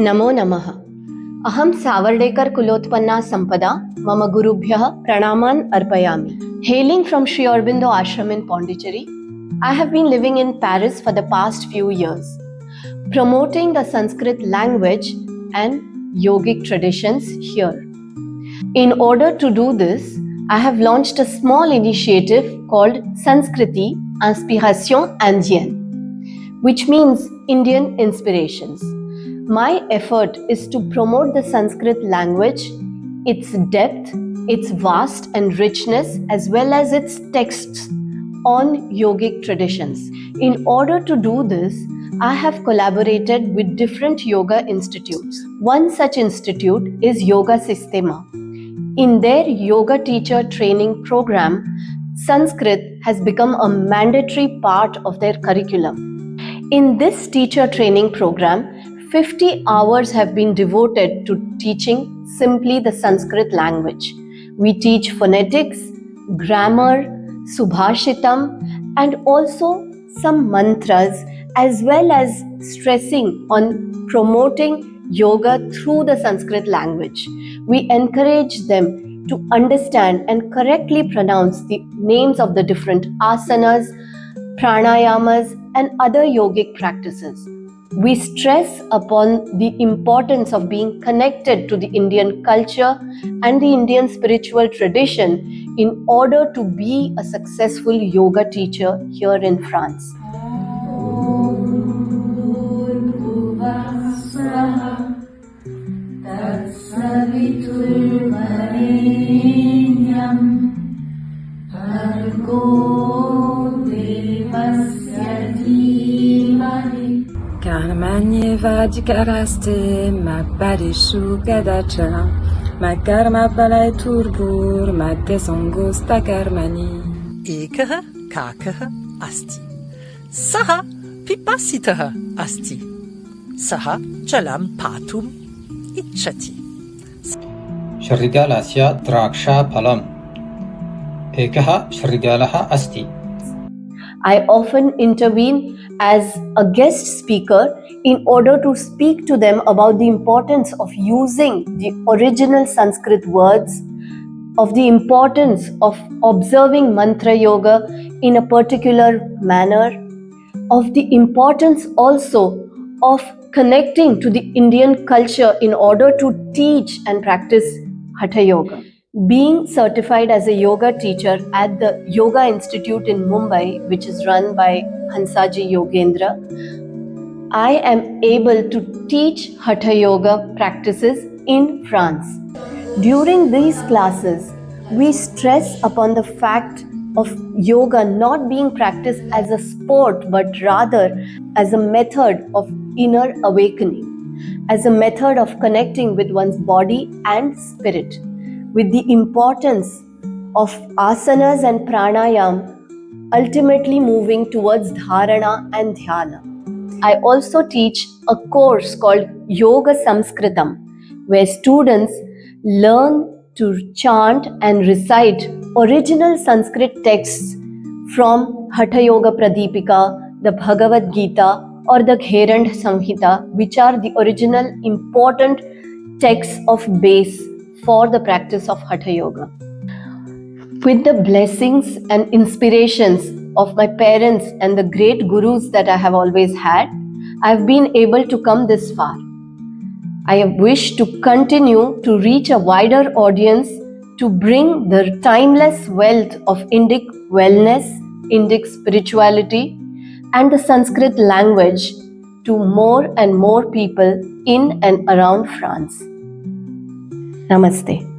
नमो नमः। अहं सावर्डेकर कुलोत्पन्ना संपदा मम गुरुभ्यः प्रणामान् अर्पयामि. Hailing from Sri Aurobindo Ashram in Pondicherry, I have been living in Paris for the past few years, promoting the Sanskrit language and yogic traditions here. In order to do this, I have launched a small initiative called Sanskriti Inspiration Indienne, which means Indian inspirations. My effort is to promote the Sanskrit language, its depth, its vast and richness, as well as its texts on yogic traditions. In order to do this, I have collaborated with different yoga institutes. One such institute is Yoga Sistema. In their yoga teacher training program, Sanskrit has become a mandatory part of their curriculum. In this teacher training program, 50 hours have been devoted to teaching simply the Sanskrit language. We teach phonetics, grammar, subhashitam, and also some mantras, as well as stressing on promoting yoga through the Sanskrit language. We encourage them to understand and correctly pronounce the names of the different asanas, pranayamas, and other yogic practices. We stress upon the importance of being connected to the Indian culture and the Indian spiritual tradition in order to be a successful yoga teacher here in France. Karmanyeva dikaraste ma padeshu kadachana ma karma palai turbur ma desangosta karmani. Ekah kakah asti. Saha pipasitah asti. Saha chalam patum ichati. Shrigalasya draksha phalam. Ekah Shrigalah asti. I often intervene as a guest speaker in order to speak to them about the importance of using the original Sanskrit words, of the importance of observing mantra yoga in a particular manner, of the importance also of connecting to the Indian culture in order to teach and practice Hatha Yoga. Being certified as a yoga teacher at the Yoga Institute in Mumbai, which is run by Hansaji Yogendra, I am able to teach Hatha Yoga practices in France. During these classes, we stress upon the fact of yoga not being practiced as a sport but rather as a method of inner awakening, as a method of connecting with one's body and spirit, with the importance of asanas and pranayam ultimately moving towards dharana and dhyana. I also teach a course called Yoga Samskritam, where students learn to chant and recite original Sanskrit texts from Hatha Yoga Pradipika, the Bhagavad Gita, or the Gherand Samhita, which are the original important texts of base for the practice of Hatha Yoga. With the blessings and inspirations of my parents and the great gurus that I have always had, I have been able to come this far. I wish to continue to reach a wider audience to bring the timeless wealth of Indic wellness, Indic spirituality, and the Sanskrit language to more and more people in and around France. Namaste.